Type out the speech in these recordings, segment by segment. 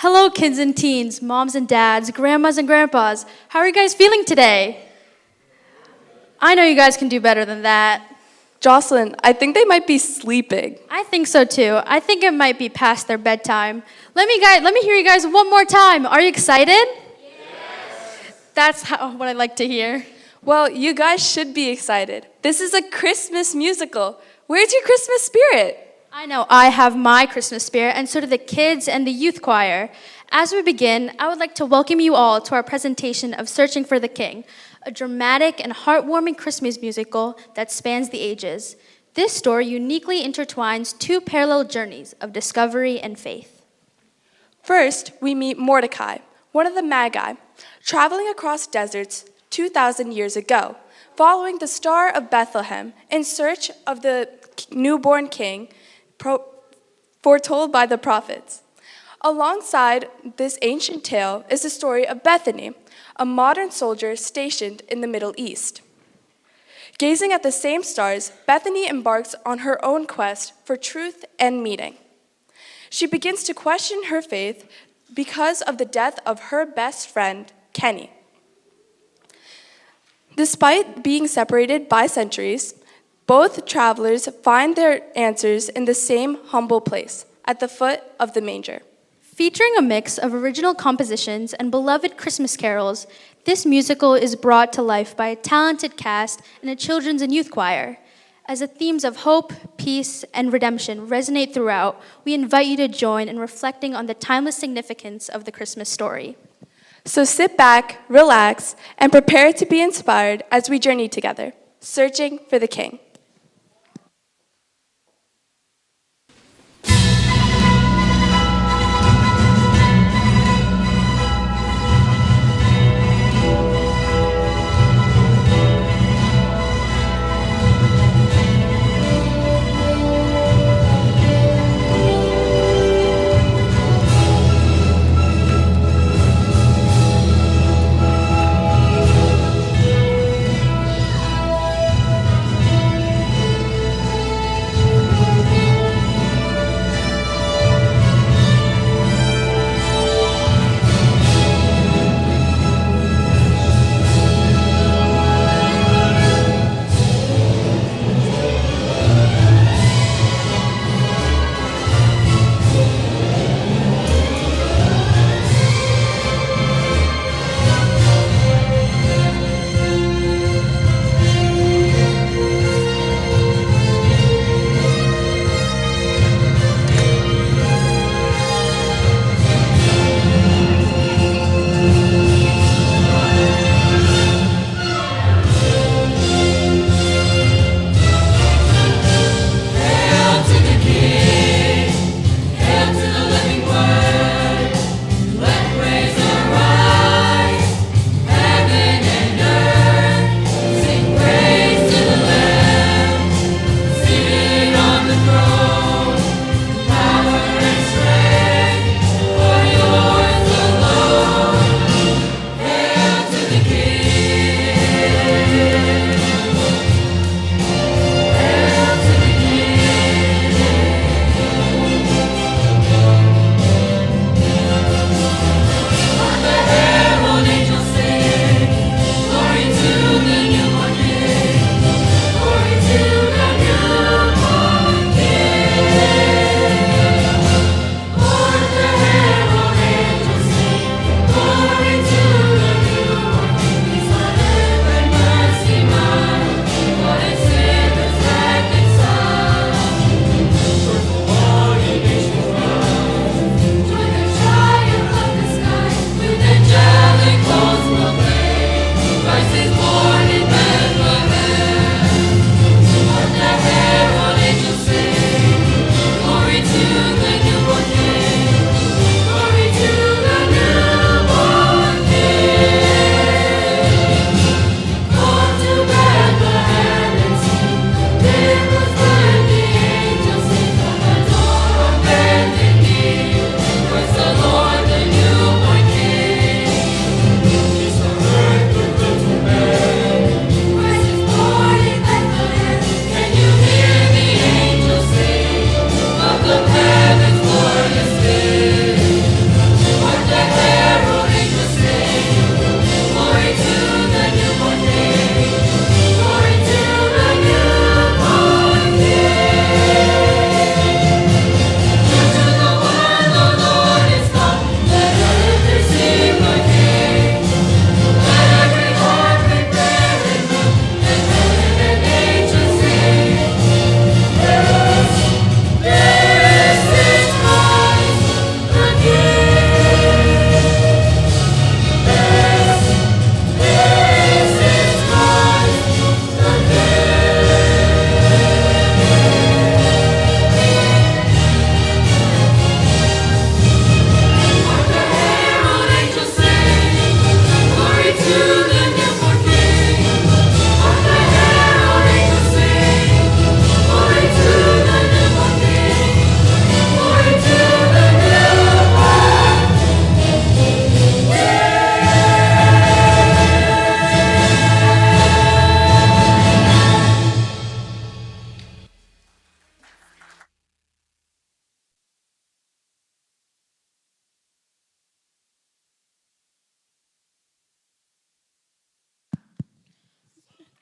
Hello, kids and teens, moms and dads, grandmas and grandpas. How are you guys feeling today? I know you guys can do better than that. Jocelyn, I think they might be sleeping. I think so too. I think it might be past their bedtime. Let me hear you guys one more time. Are you excited? Yes. That's what I like to hear. Well, you guys should be excited. This is a Christmas musical. Where's your Christmas spirit? I know I have my Christmas spirit, and so do the kids and the youth choir. As we begin, I would like to welcome you all to our presentation of Searching for the King, a dramatic and heartwarming Christmas musical that spans the ages. This story uniquely intertwines two parallel journeys of discovery and faith. First, we meet Mordecai, one of the Magi, traveling across deserts 2,000 years ago, following the Star of Bethlehem in search of the newborn king foretold by the prophets. Alongside this ancient tale is the story of Bethany, a modern soldier stationed in the Middle East. Gazing at the same stars, Bethany embarks on her own quest for truth and meaning. She begins to question her faith because of the death of her best friend, Kenny. Despite being separated by centuries, both travelers find their answers in the same humble place, at the foot of the manger. Featuring a mix of original compositions and beloved Christmas carols, this musical is brought to life by a talented cast and a children's and youth choir. As the themes of hope, peace, and redemption resonate throughout, we invite you to join in reflecting on the timeless significance of the Christmas story. So sit back, relax, and prepare to be inspired as we journey together, searching for the King.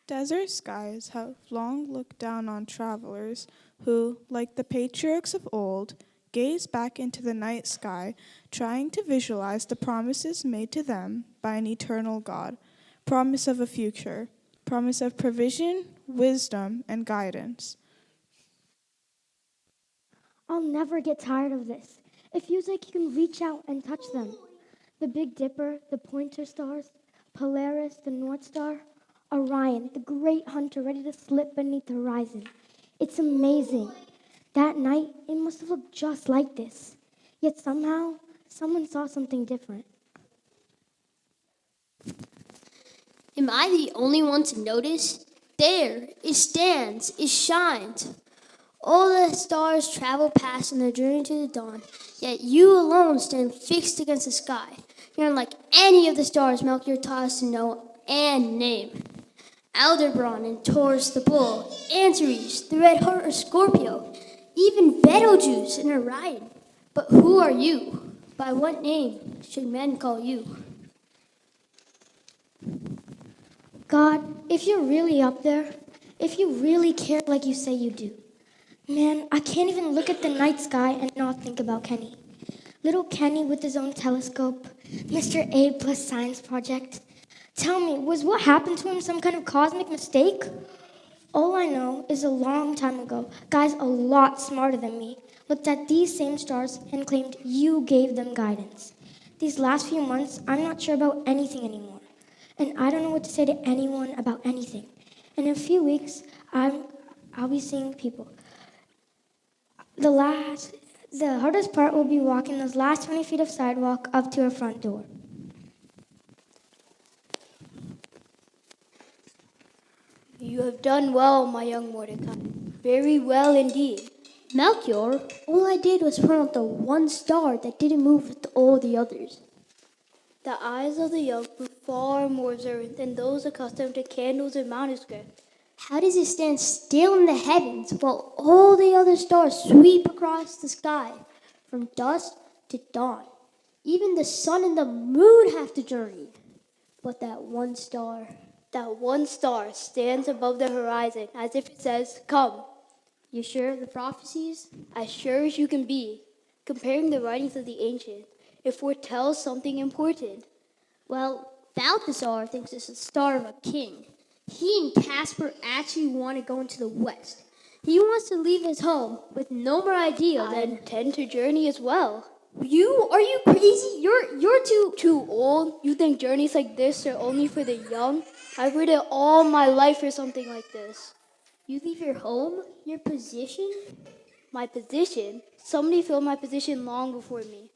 Desert skies have long looked down on travelers who, like the patriarchs of old, gaze back into the night sky, trying to visualize the promises made to them by an eternal God, promise of a future, promise of provision, wisdom, and guidance. I'll never get tired of this. It feels like you can reach out and touch them. The Big Dipper, the Pointer Stars, Polaris, the North Star, Orion, the great hunter ready to slip beneath the horizon. It's amazing. That night, it must have looked just like this. Yet somehow, someone saw something different. Am I the only one to notice? There, it stands, it shines. All the stars travel past on their journey to the dawn, yet you alone stand fixed against the sky. You're unlike any of the stars Melchior taught us to know and name. Aldebaran and Taurus the bull, Antares, the red heart or Scorpio, even Betelgeuse and Orion. But who are you? By what name should men call you? God, if you're really up there, if you really care like you say you do, man, I can't even look at the night sky and not think about Kenny. Little Kenny with his own telescope, Mr. A plus science project. Tell me, was what happened to him some kind of cosmic mistake? All I know is a long time ago, guys a lot smarter than me looked at these same stars and claimed you gave them guidance. These last few months, I'm not sure about anything anymore. And I don't know what to say to anyone about anything. In a few weeks, I'll be seeing people. The hardest part will be walking those last 20 feet of sidewalk up to our front door. You have done well, my young Mordecai. Very well indeed. Melchior, all I did was point out the one star that didn't move with all the others. The eyes of the young were far more observant than those accustomed to candles and manuscript. How does it stand still in the heavens while all the other stars sweep across the sky from dusk to dawn? Even the sun and the moon have to journey. But that one star stands above the horizon as if it says, "Come." You sure of the prophecies? As sure as you can be. Comparing the writings of the ancients, it foretells something important. Well, Balthasar thinks it's the star of a king. He and Casper actually want to go into the west. He wants to leave his home with no more idea I than... intend to journey as well. Are you crazy? You're Too old? You think journeys like this are only for the young? I've waited all my life for something like this. You leave your home? Your position? My position? Somebody filled my position long before me.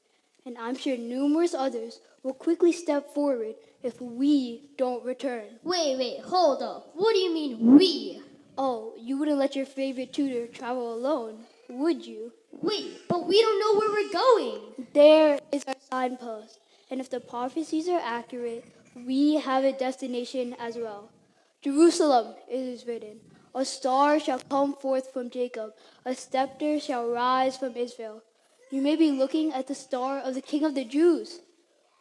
And I'm sure numerous others will quickly step forward if we don't return. Wait, hold up. What do you mean, we? Oh, you wouldn't let your favorite tutor travel alone, would you? Wait, but we don't know where we're going. There is our signpost. And if the prophecies are accurate, we have a destination as well. Jerusalem, it is written. A star shall come forth from Jacob. A scepter shall rise from Israel. You may be looking at the star of the King of the Jews,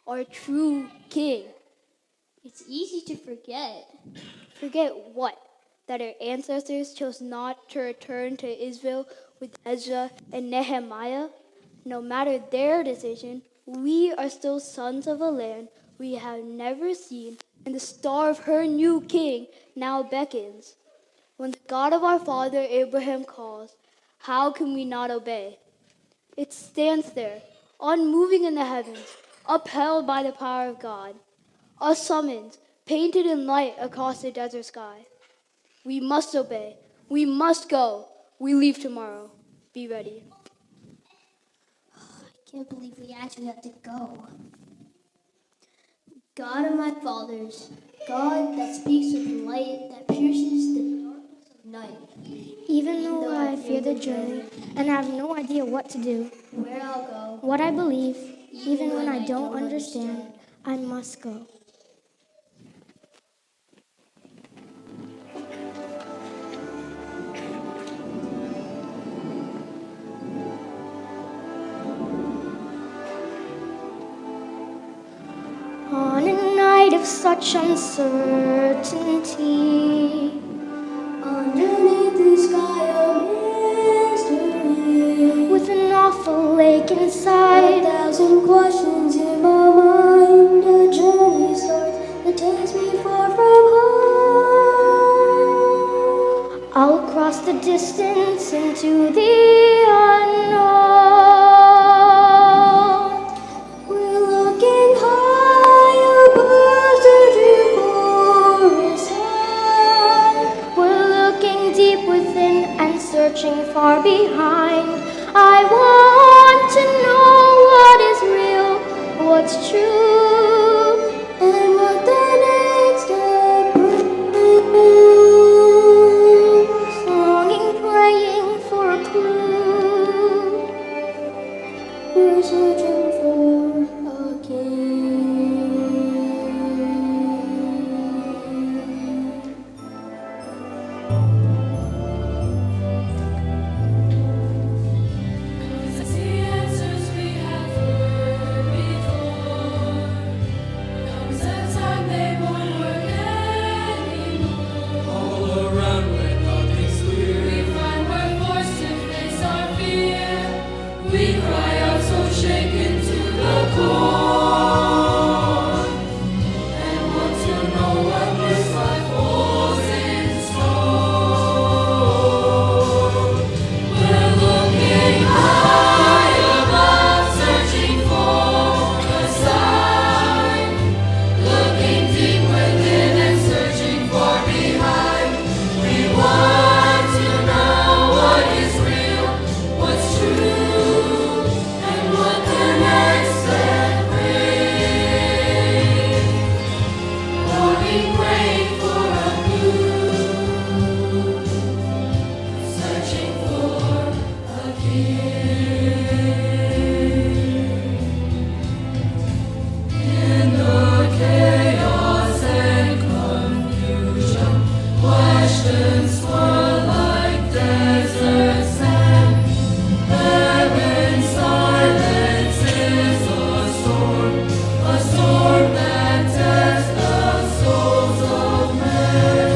our true King. It's easy to forget. Forget what? That our ancestors chose not to return to Israel with Ezra and Nehemiah? No matter their decision, we are still sons of a land we have never seen, and the star of her new king now beckons. When the God of our father Abraham calls, how can we not obey? It stands there, unmoving in the heavens, upheld by the power of God. A summons, painted in light across the desert sky. We must obey. We must go. We leave tomorrow. Be ready. I can't believe we actually have to go. God of my fathers, God that speaks with light, that pierces the darkness of night. Even though I fear the journey and I have no idea what to do, Where I'll go, what I believe, even when I don't understand, I must go. On a night of of such uncertainty. Underneath the sky of mystery, With an awful ache inside, 1,000 questions in my mind. A journey starts that takes me far from home. I'll cross the distance into the unknown. We're looking high above, searching for a sign. We're looking deep within and searching far behind. I want to know what is real, what's true, And what the next step brings. longing, praying for a clue. We're searching for a king. The answers we have heard before. Comes a time they won't work anymore. All around where nothing's clear, we find we're forced to face our fear. We cry out so shaken to the core, and want to know what this life holds in store. We're looking high above, searching for a sign. Looking deep within and searching far behind. We want to know what is real, what's true, and what the next step brings. Longing, praying for a clue, searching for a king. In the chaos and confusion, questions swirl like desert sand. Heaven's silence is a storm that tests the souls of men.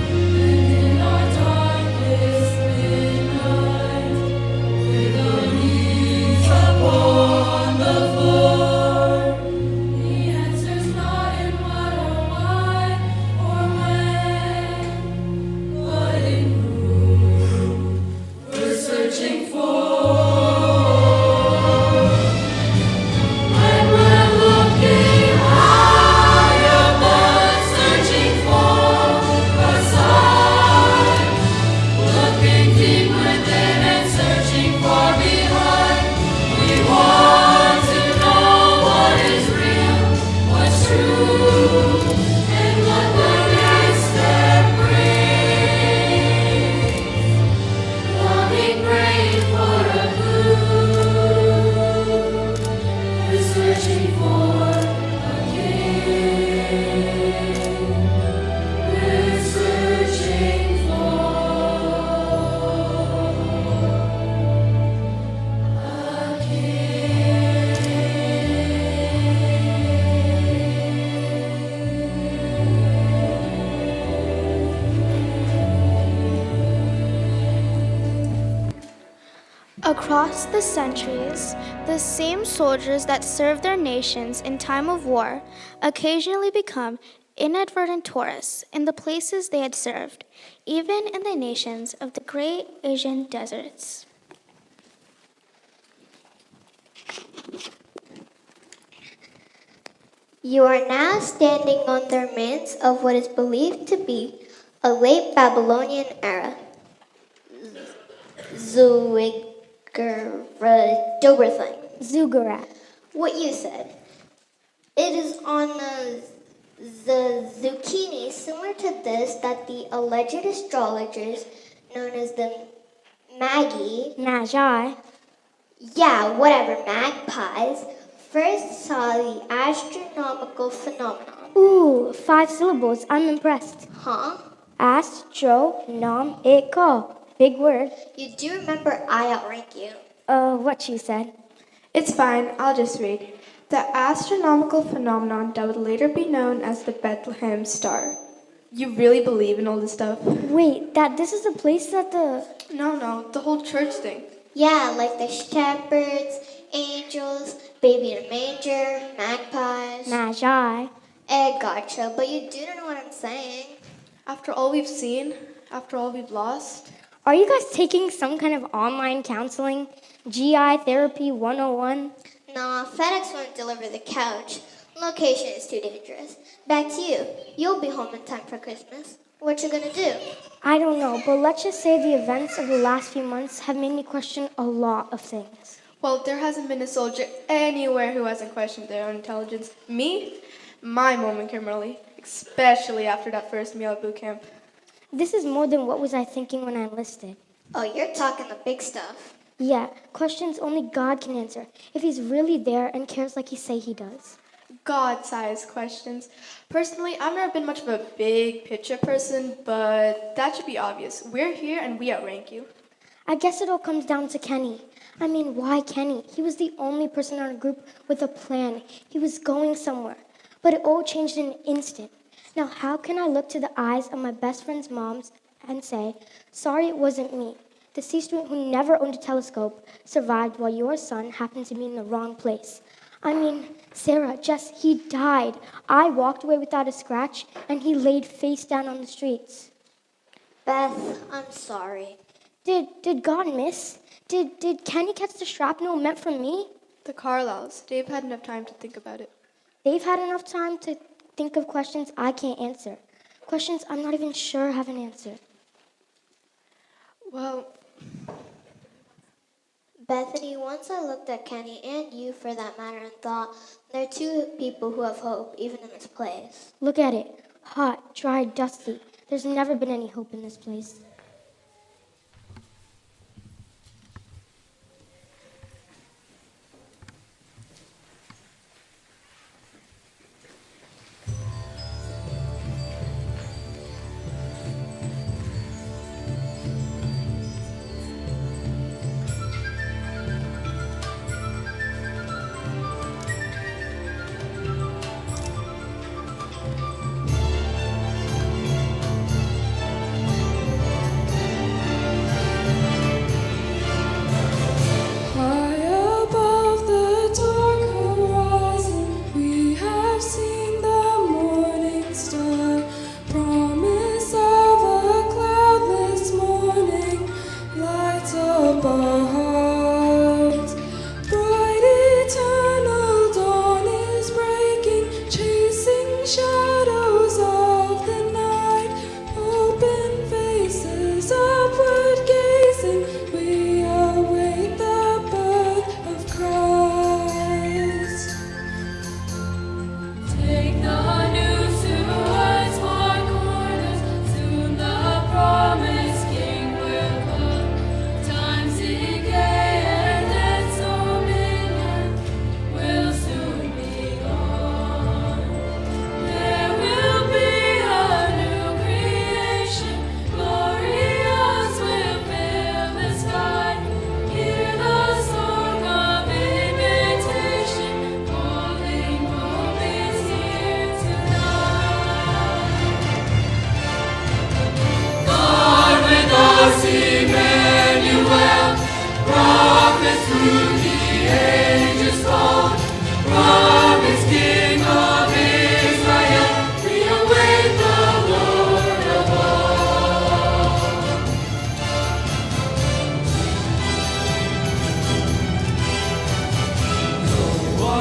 And in our darkest midnight, with our knees upon the floor, the answer's not in what or why or when, but in who we're searching for. When we're looking high above, searching for a sign. Looking deep within and searching far behind. We want to know what is real, what's true, and what the next step brings. Longing, praying for a clue. We're searching for a king. We're searching for a Across the centuries, the same soldiers that served their nations in time of war occasionally become inadvertent tourists in the places they had served, even in the nations of the great Asian deserts. You are now standing on the remains of what is believed to be a late Babylonian era Zuggurat. What you said. It is on the zucchini similar to this that the alleged astrologers known as the Magi. magpies, first saw the astronomical phenomenon. Ooh, 5 syllables. I'm impressed. Huh? Astronomical. Big word. You do remember I outrank you. What she said. It's fine, I'll just read. the astronomical phenomenon that would later be known as the Bethlehem Star. You really believe in all this stuff? Wait, that this is the place that the... No, the whole church thing. Yeah, like the shepherds, angels, baby in a manger, magpies. Magi. Gotcha, but you do know what I'm saying. After all we've seen, after all we've lost. Are you guys taking some kind of online counseling? GI Therapy 101? Nah, FedEx won't deliver the couch. Location is too dangerous. Back to you. You'll be home in time for Christmas. What you gonna do? I don't know, but let's just say the events of the last few months have made me question a lot of things. Well, there hasn't been a soldier anywhere who hasn't questioned their own intelligence. Me? My moment came early, especially after that first meal at boot camp. This is more than what was I thinking when I enlisted. Oh, you're talking the big stuff. Yeah, questions only God can answer, if he's really there and cares like he say he does. God-sized questions. Personally, I've never been much of a big picture person, but that should be obvious. We're here and we outrank you. I guess it all comes down to Kenny. I mean, why Kenny? He was the only person in our group with a plan. He was going somewhere. But it all changed in an instant. Now, how can I look to the eyes of my best friend's moms and say, sorry it wasn't me, the C student who never owned a telescope, survived while your son happened to be in the wrong place? I mean, Sarah, Jess, he died. I walked away without a scratch, and he laid face down on the streets. Beth, I'm sorry. Did God miss? Did Kenny catch the shrapnel meant for me? The Carlyles. They've had enough time to think about it. They've had enough time to think of questions I can't answer. Questions I'm not even sure have an answer. Well, Bethany, once I looked at Kenny and you for that matter and thought, there are two people who have hope, even in this place. Look at it. Hot, dry, dusty. There's never been any hope in this place.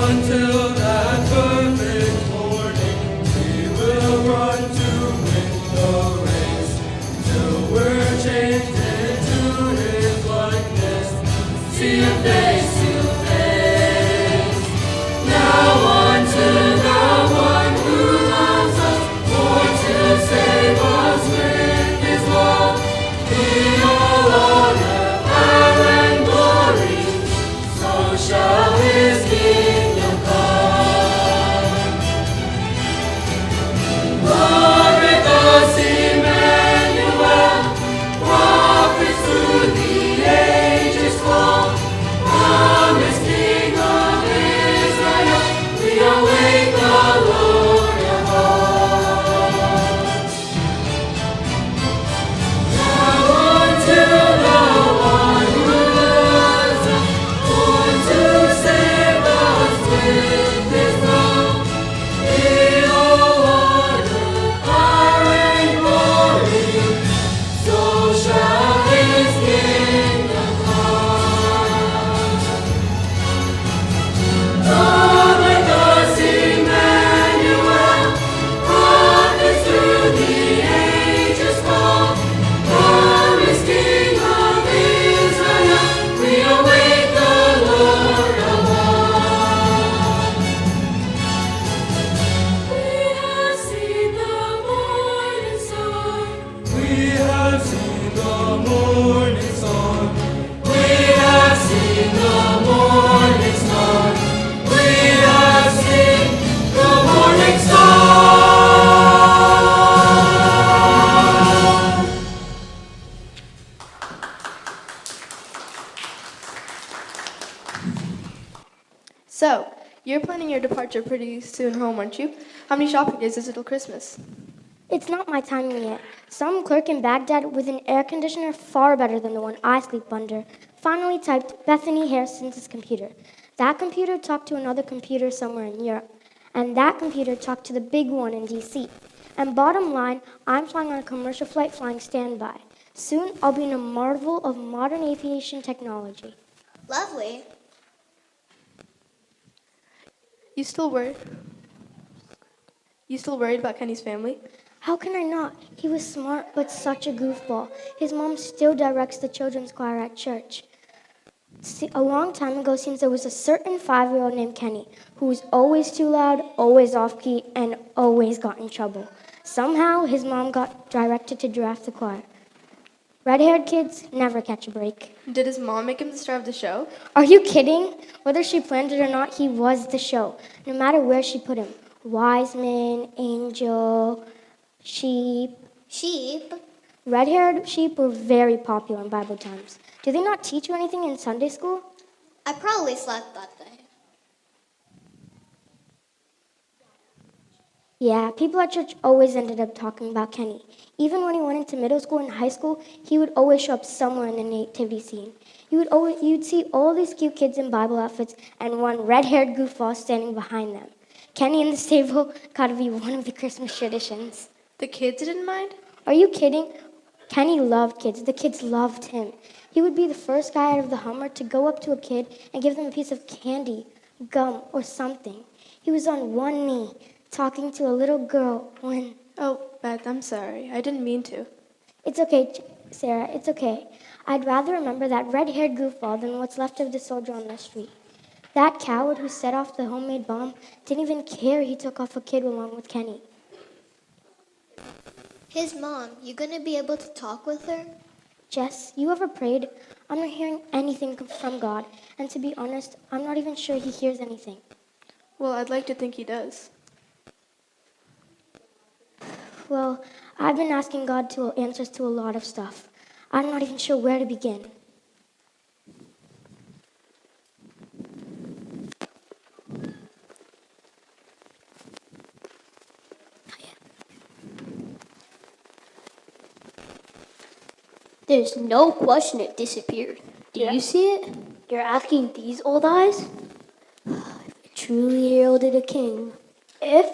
Until that perfect morning, we will run to win the race. Till we're changed into His likeness, see Him face to face. Now unto the One who loves us, born to save us with His love, be all honor, power, and glory. So shall His kingdom come. Lord with us, Emmanuel, prophets through the ages long. So, you're planning your departure pretty soon home, aren't you? How many shopping days is it till Christmas? It's not my timing yet. Some clerk in Baghdad with an air conditioner far better than the one I sleep under finally typed Bethany Harrison's computer. That computer talked to another computer somewhere in Europe. And that computer talked to the big one in DC. And bottom line, I'm flying on a commercial flight flying standby. Soon I'll be in a marvel of modern aviation technology. Lovely. You still worried? You still worried about Kenny's family? How can I not? He was smart, but such a goofball. His mom still directs the children's choir at church. See, a long time ago, seems there was a certain 5-year-old named Kenny who was always too loud, always off-key, and always got in trouble. Somehow, his mom got directed to draft the choir. Red-haired kids never catch a break. Did his mom make him the star of the show? Are you kidding? Whether she planned it or not, he was the show, no matter where she put him. Wise man, angel, sheep. Sheep? Red-haired sheep were very popular in Bible times. Do they not teach you anything in Sunday school? I probably slept that day. Yeah, people at church always ended up talking about Kenny. Even when he went into middle school and high school, he would always show up somewhere in the nativity scene. You'd see all these cute kids in Bible outfits and one red-haired goofball standing behind them. Kenny in the stable gotta be one of the Christmas traditions. The kids didn't mind? Are you kidding? Kenny loved kids. The kids loved him. He would be the first guy out of the Hummer to go up to a kid and give them a piece of candy, gum, or something. He was on one knee, talking to a little girl when... Oh, Beth, I'm sorry. I didn't mean to. It's okay, Sarah, it's okay. I'd rather remember that red-haired goofball than what's left of the soldier on the street. That coward who set off the homemade bomb didn't even care he took off a kid along with Kenny. His mom, you gonna be able to talk with her? Jess, you ever prayed? I'm not hearing anything from God, and to be honest, I'm not even sure he hears anything. Well, I'd like to think he does. Well, I've been asking God to answers to a lot of stuff. I'm not even sure where to begin. There's no question it disappeared. Do you see it? You're asking these old eyes? It truly heralded a king. If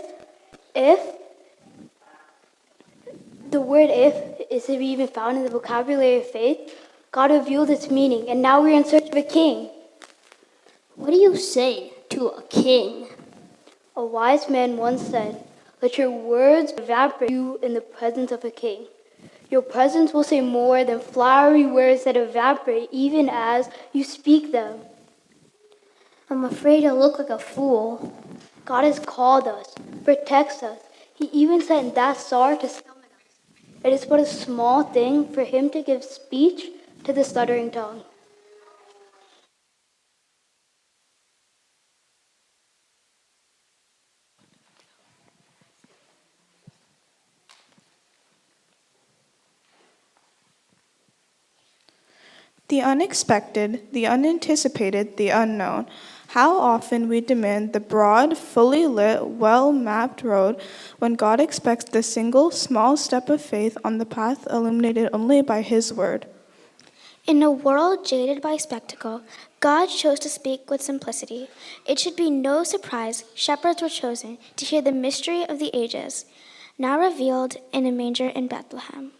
the word if is to be even found in the vocabulary of faith, God revealed its meaning, and now we're in search of a king. What do you say to a king? A wise man once said, "Let your words evaporate you in the presence of a king. Your presence will say more than flowery words that evaporate even as you speak them." I'm afraid I look like a fool. God has called us, protects us. He even sent that star to summon us. It is but a small thing for him to give speech to the stuttering tongue. The unexpected, the unanticipated, the unknown. How often we demand the broad, fully lit, well-mapped road when God expects the single, small step of faith on the path illuminated only by His word. In a world jaded by spectacle, God chose to speak with simplicity. It should be no surprise shepherds were chosen to hear the mystery of the ages, now revealed in a manger in Bethlehem.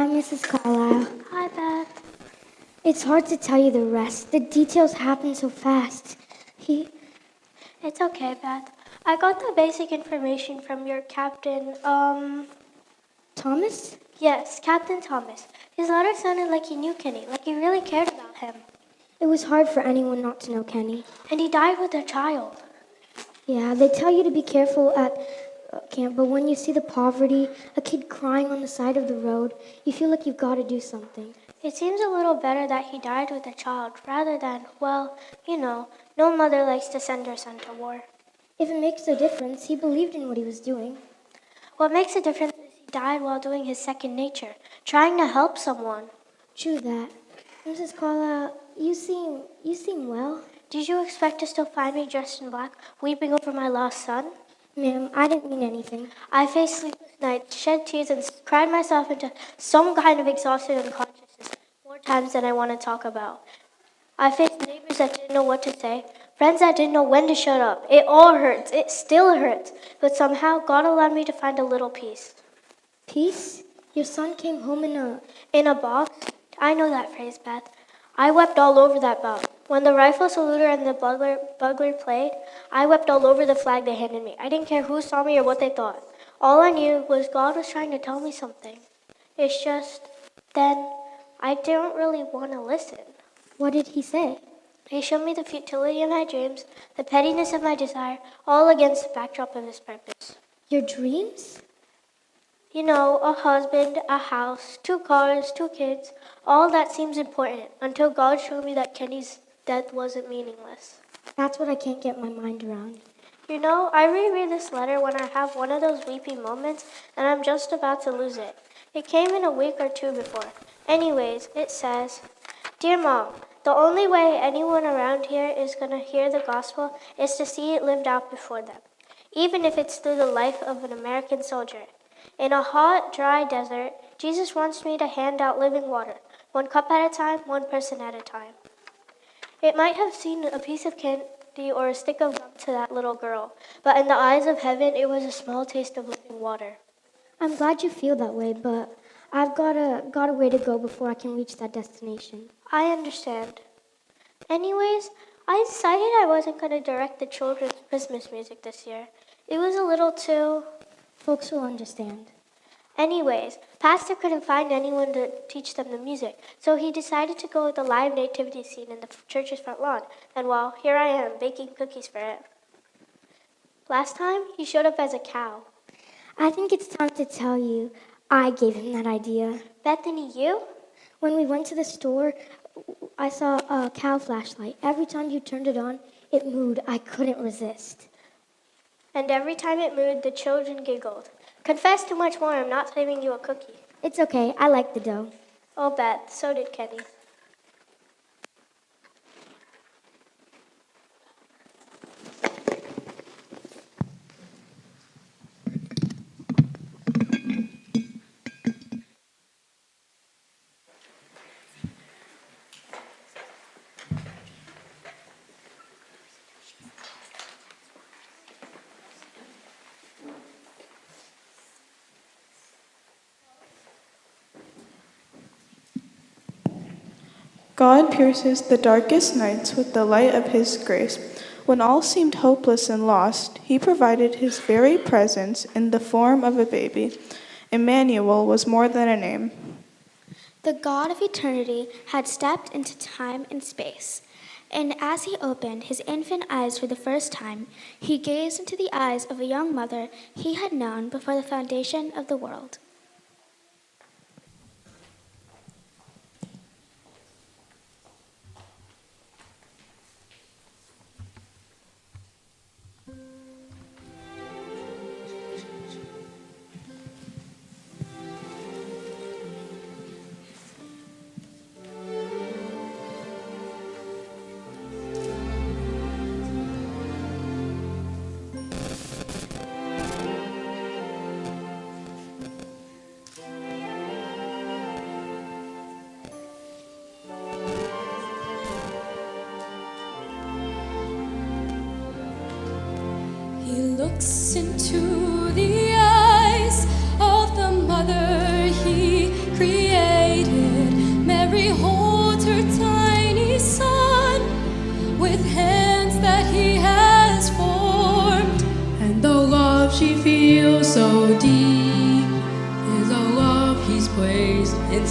Hi, Mrs. Carlisle. Hi, Beth. It's hard to tell you the rest. The details happen so fast. It's okay, Beth. I got the basic information from your captain, Thomas? Yes, Captain Thomas. His letter sounded like he knew Kenny, like he really cared about him. It was hard for anyone not to know Kenny. And he died with a child. Yeah, they tell you to be careful at camp, but when you see the poverty, a kid crying on the side of the road, you feel like you've got to do something. It seems a little better that he died with a child rather than, well, no mother likes to send her son to war. If it makes a difference, he believed in what he was doing. What makes a difference is he died while doing his second nature, trying to help someone. True that. Mrs. Carlisle, you seem well. Did you expect to still find me dressed in black, weeping over my lost son? Ma'am, I didn't mean anything. I faced sleepless nights, shed tears, and cried myself into some kind of exhausted unconsciousness more times than I want to talk about. I faced neighbors that didn't know what to say, friends that didn't know when to shut up. It all hurts. It still hurts. But somehow, God allowed me to find a little peace. Peace? Your son came home In a box? I know that phrase, Beth. I wept all over that box. When the rifle saluter and the bugler played, I wept all over the flag they handed me. I didn't care who saw me or what they thought. All I knew was God was trying to tell me something. It's just, then, I didn't really want to listen. What did he say? He showed me the futility of my dreams, the pettiness of my desire, all against the backdrop of his purpose. Your dreams? A husband, a house, 2 cars, 2 kids, all that seems important until God showed me that Kenny's death wasn't meaningless. That's what I can't get my mind around. I reread this letter when I have one of those weepy moments and I'm just about to lose it. It came in a week or 2 before. Anyways, it says, Dear Mom, the only way anyone around here is going to hear the gospel is to see it lived out before them, even if it's through the life of an American soldier. In a hot, dry desert, Jesus wants me to hand out living water, 1 cup at a time, 1 person at a time. It might have seemed a piece of candy or a stick of gum to that little girl, but in the eyes of heaven, it was a small taste of living water. I'm glad you feel that way, but I've got a way to go before I can reach that destination. I understand. Anyways, I decided I wasn't going to direct the children's Christmas music this year. It was a little too... Folks will understand. Anyways, Pastor couldn't find anyone to teach them the music, so he decided to go with the live nativity scene in the church's front lawn, and well, here I am, baking cookies for it. Last time, he showed up as a cow. I think it's time to tell you, I gave him that idea. Bethany, you? When we went to the store, I saw a cow flashlight. Every time you turned it on, it moved. I couldn't resist. And every time it moved, the children giggled. Confess to much more, I'm not saving you a cookie. It's okay, I like the dough. Oh, Beth, so did Kenny. God pierces the darkest nights with the light of his grace. When all seemed hopeless and lost, he provided his very presence in the form of a baby. Emmanuel was more than a name. The God of eternity had stepped into time and space, and as he opened his infant eyes for the first time, he gazed into the eyes of a young mother he had known before the foundation of the world.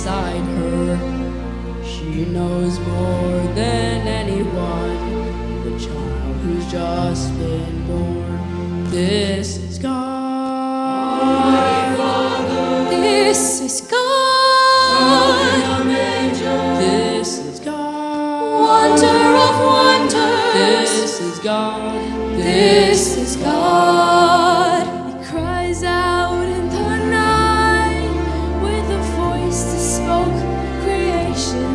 beside her. She knows more than anyone, the child who's just been born. This is God. This is God. This is God. Wonder of wonders. This is God. This is God. He cries out in the night with a voice that spoke creation.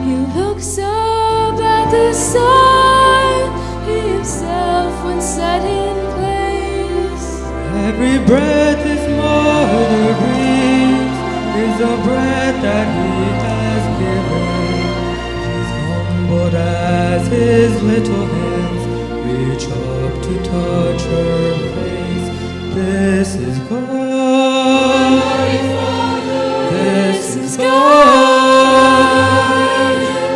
He looks up at the sun. He himself once set in place. Every breath his mother breathes is a breath that he has given. She's humbled as his little hands reach up to touch her face. This is God. This is God.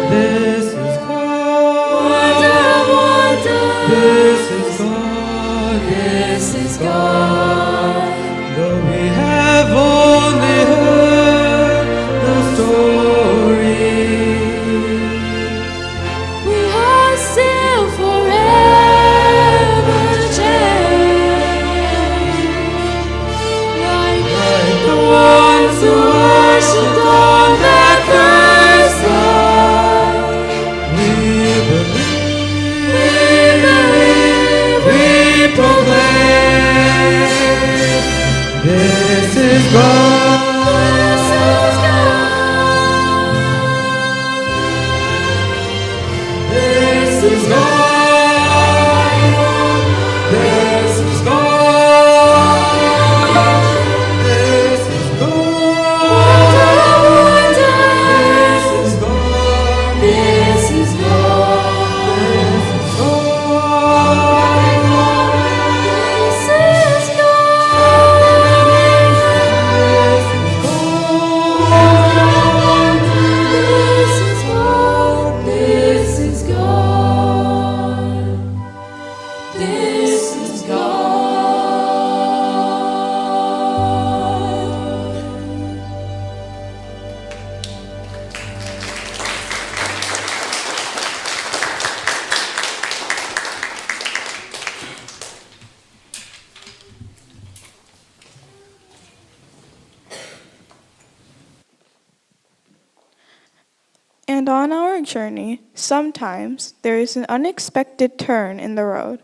This is God. Wonder of wonders. This is God. This is God. Though we have only heard the story, We are still forever changed, like the ones who worshipped on that first night. we believe, we proclaim, this is God. This is God. This is God. This is God. This is God. This is God. This is God. This is God. This is God. And on our journey, sometimes there is an unexpected turn in the road.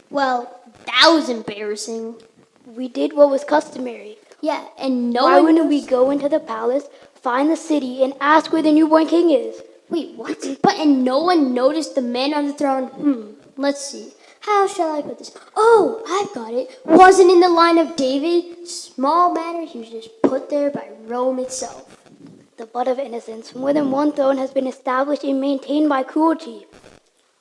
Well, that was embarrassing. We did what was customary. Yeah, and no Why one wouldn't we knows- go into the palace, find the city, and ask where the newborn king is? Wait, what? But and no one noticed the man on the throne. Let's see. How shall I put this? Oh, I've got it. Wasn't in the line of David. Small matter, he was just put there by Rome itself. The blood of innocence. More than one throne has been established and maintained by cruelty.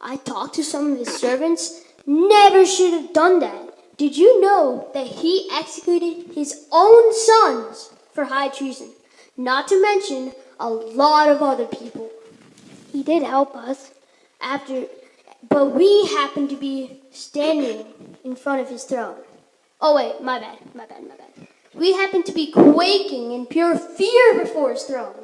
I talked to some of his servants. Never should have done that. Did you know that he executed his own sons for high treason? Not to mention a lot of other people. He did help us. But we happened to be standing in front of his throne. Oh wait, my bad. We happened to be quaking in pure fear before his throne.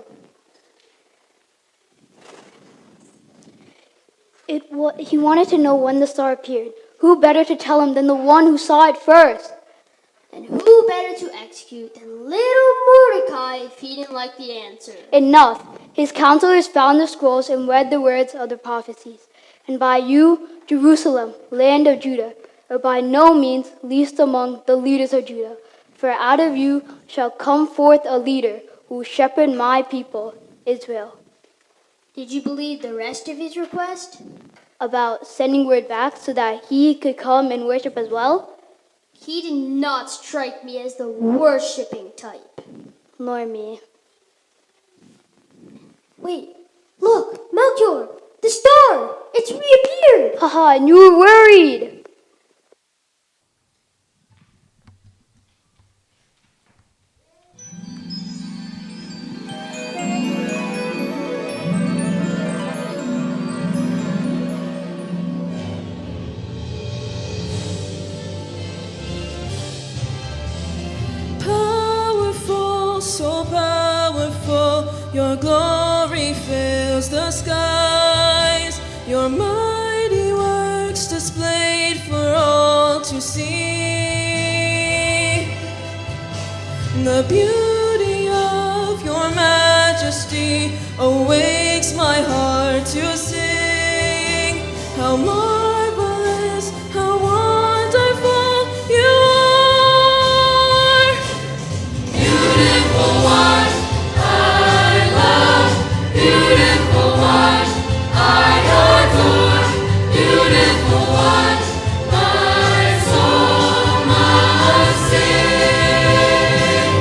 He wanted to know when the star appeared. Who better to tell him than the one who saw it first? And who better to execute than little Mordecai if he didn't like the answer? Enough. His counselors found the scrolls and read the words of the prophecies. And by you, Jerusalem, land of Judah, are by no means least among the leaders of Judah. For out of you shall come forth a leader who will shepherd my people, Israel. Did you believe the rest of his request? About sending word back so that he could come and worship as well? He did not strike me as the worshipping type. Nor me. Wait, look, Melchior, the star, it's reappeared. Haha, and you were worried. Your glory fills the skies, your mighty works displayed for all to see. The beauty of your majesty awakes my heart to sing. How marvelous, how wonderful you are. Beautiful one, I love. Beautiful one, I adore. Beautiful one, my soul must sing.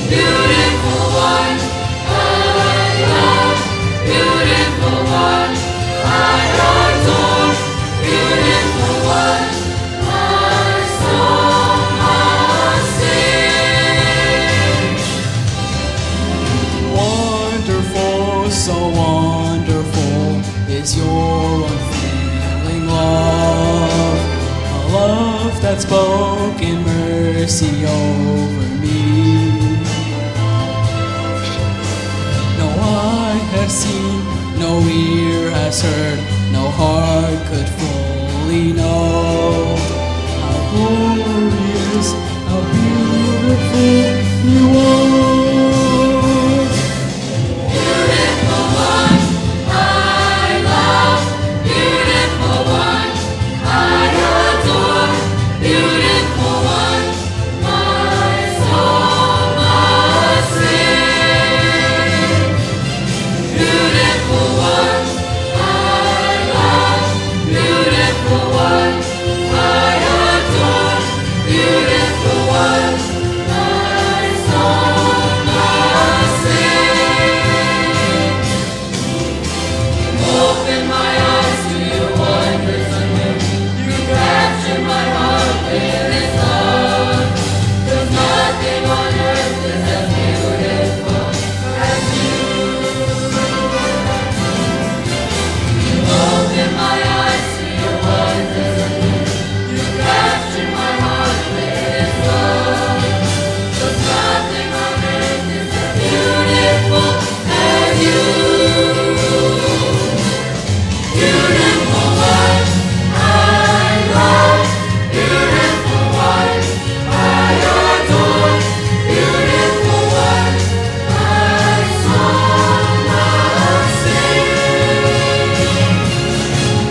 Beautiful one, I love. Beautiful one, I adore. Beautiful one, my soul must sing. Wonderful, so wonderful is your unfailing love. A love that spoke in mercy over me. No eye has seen, no ear has heard, no heart could fully know how glorious, how beautiful you are. Beautiful one, I love. Beautiful one, I adore. Beautiful one, my soul must sing. Beautiful one, I love. Beautiful one, I adore. Beautiful one, my soul must sing. Open my eyes to your wonders anew. You capture my heart with its love. There's nothing on earth is as beautiful as you. You open my eyes to your wonders anew. You capture my heart with its love. There's nothing on earth is as beautiful as you. Beautiful one, I love. Beautiful one, I adore. Beautiful one, my soul must sing.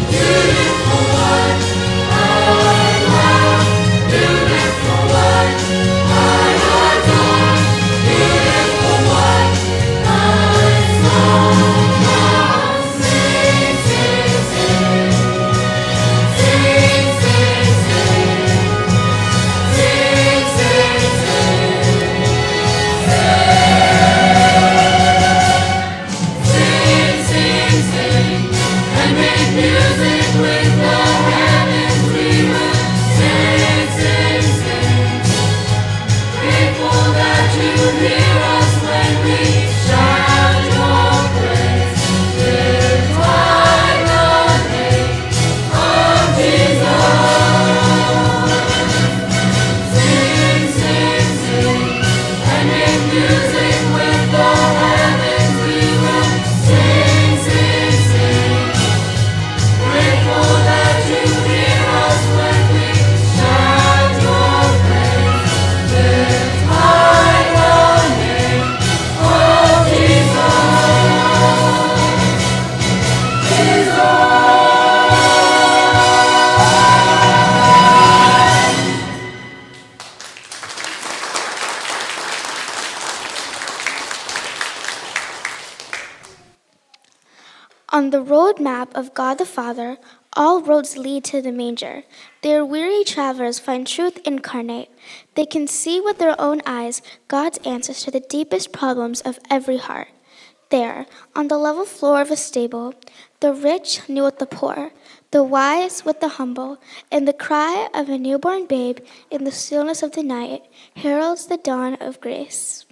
Beautiful one, I love. Beautiful one, I adore. Beautiful one, my soul must sing, sing, sing. Sing, sing, sing. Sing, sing, sing. Sing, sing, sing. And make music with the heavens we will. Sing, sing, sing. Grateful that you hear us when we shout your praise. Lift high the name of Jesus. Sing, sing, sing, and make music with the heavens we will. Sing, sing, sing. Grateful that you hear us when we shout your praise. Lift high the name of Jesus. On the road map of God the Father, all roads lead to the manger. There weary travelers find truth incarnate. They can see with their own eyes God's answers to the deepest problems of every heart. There, on the level floor of a stable, the rich kneel with the poor, the wise with the humble, and the cry of a newborn babe in the stillness of the night heralds the dawn of grace.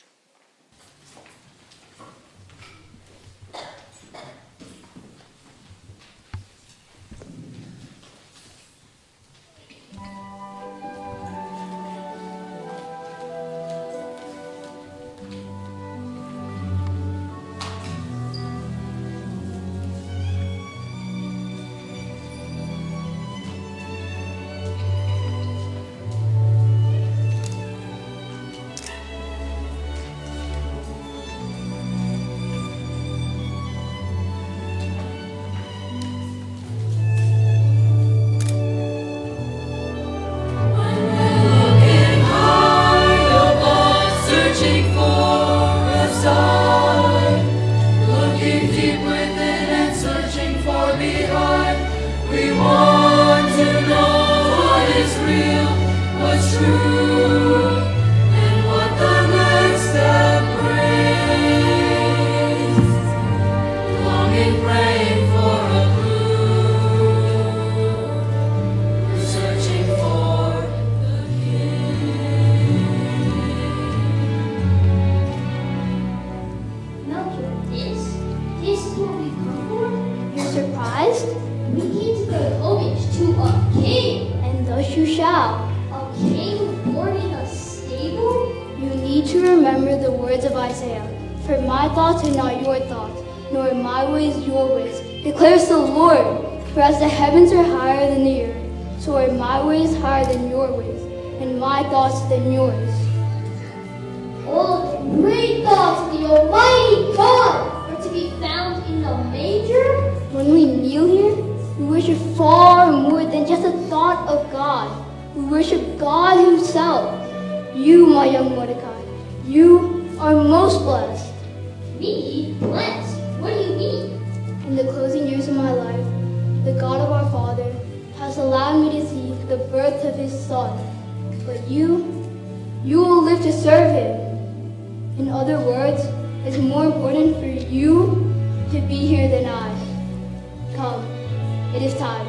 Yes, you shall. A king born in a stable? You need to remember the words of Isaiah. For my thoughts are not your thoughts, nor my ways your ways, declares the Lord. For as the heavens are higher than the earth, so are my ways higher than your ways, and my thoughts than yours. All the great thoughts of the Almighty God are to be found in the manger? When we kneel here, we worship far more than just a thought of God. We worship God Himself. You, my young Mordecai, you are most blessed. Me? Blessed? What do you mean? In the closing years of my life, the God of our Father has allowed me to see the birth of His Son. But you will live to serve Him. In other words, it's more important for you to be here than I. Come, it is time.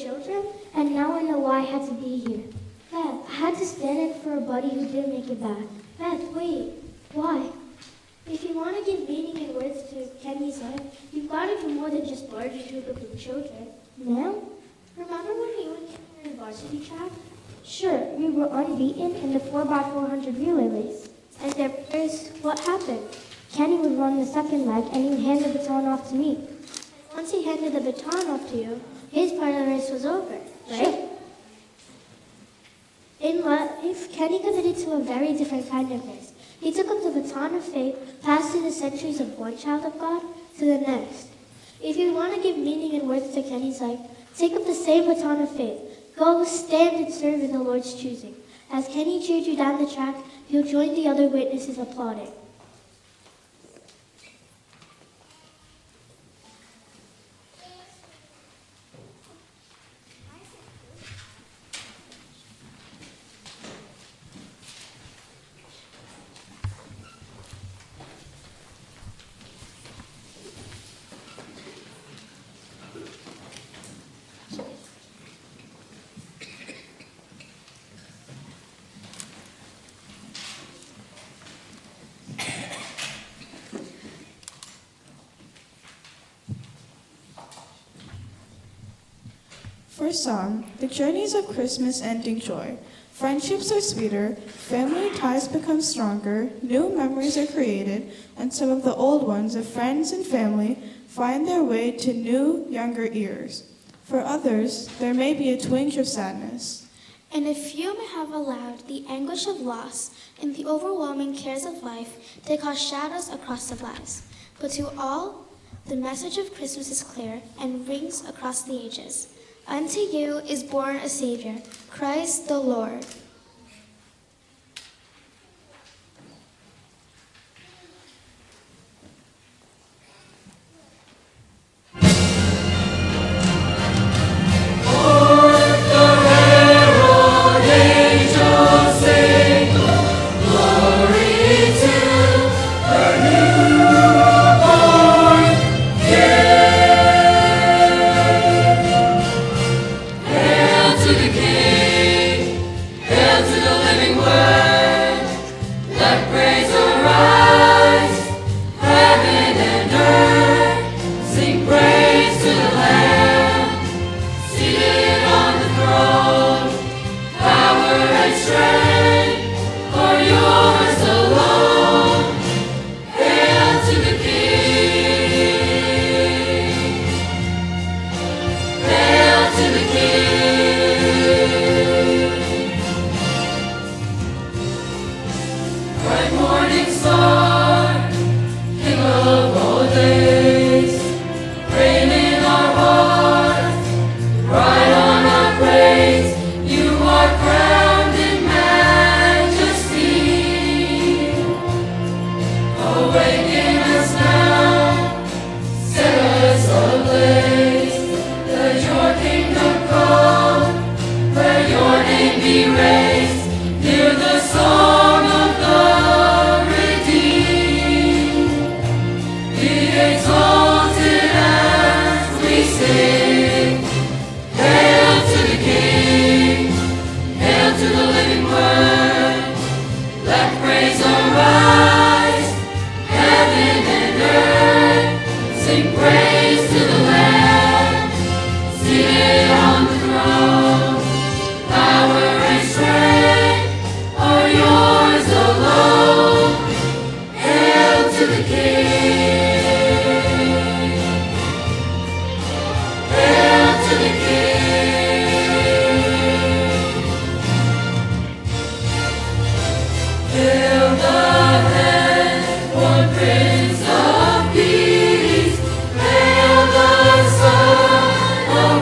children, and now I know why I had to be here. Beth, I had to stand in for a buddy who didn't make it back. Beth, wait. Why? If you want to give meaning and words to Kenny's life, you've got to do more than just barge into a group of children. Now? Remember when you and Kenny were in varsity track? Sure, we were unbeaten in the 4x400 relay race. And there's what happened. Kenny would run the second leg and he'd hand the baton off to me. Once he handed the baton off to you, his part of the race was over, right? Sure. In life, Kenny committed to a very different kind of race. He took up the baton of faith, passed through the centuries of one child of God to the next. If you want to give meaning and words to Kenny's life, take up the same baton of faith. Go, stand, and serve in the Lord's choosing. As Kenny cheered you down the track, you'll join the other witnesses applauding. First song, the journeys of Christmas ending joy. Friendships are sweeter, family ties become stronger, new memories are created, and some of the old ones of friends and family find their way to new, younger ears. For others, there may be a twinge of sadness. And if you may have allowed the anguish of loss and the overwhelming cares of life to cast shadows across the lives, but to all, the message of Christmas is clear and rings across the ages. Unto you is born a Savior, Christ the Lord.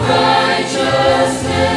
Righteousness.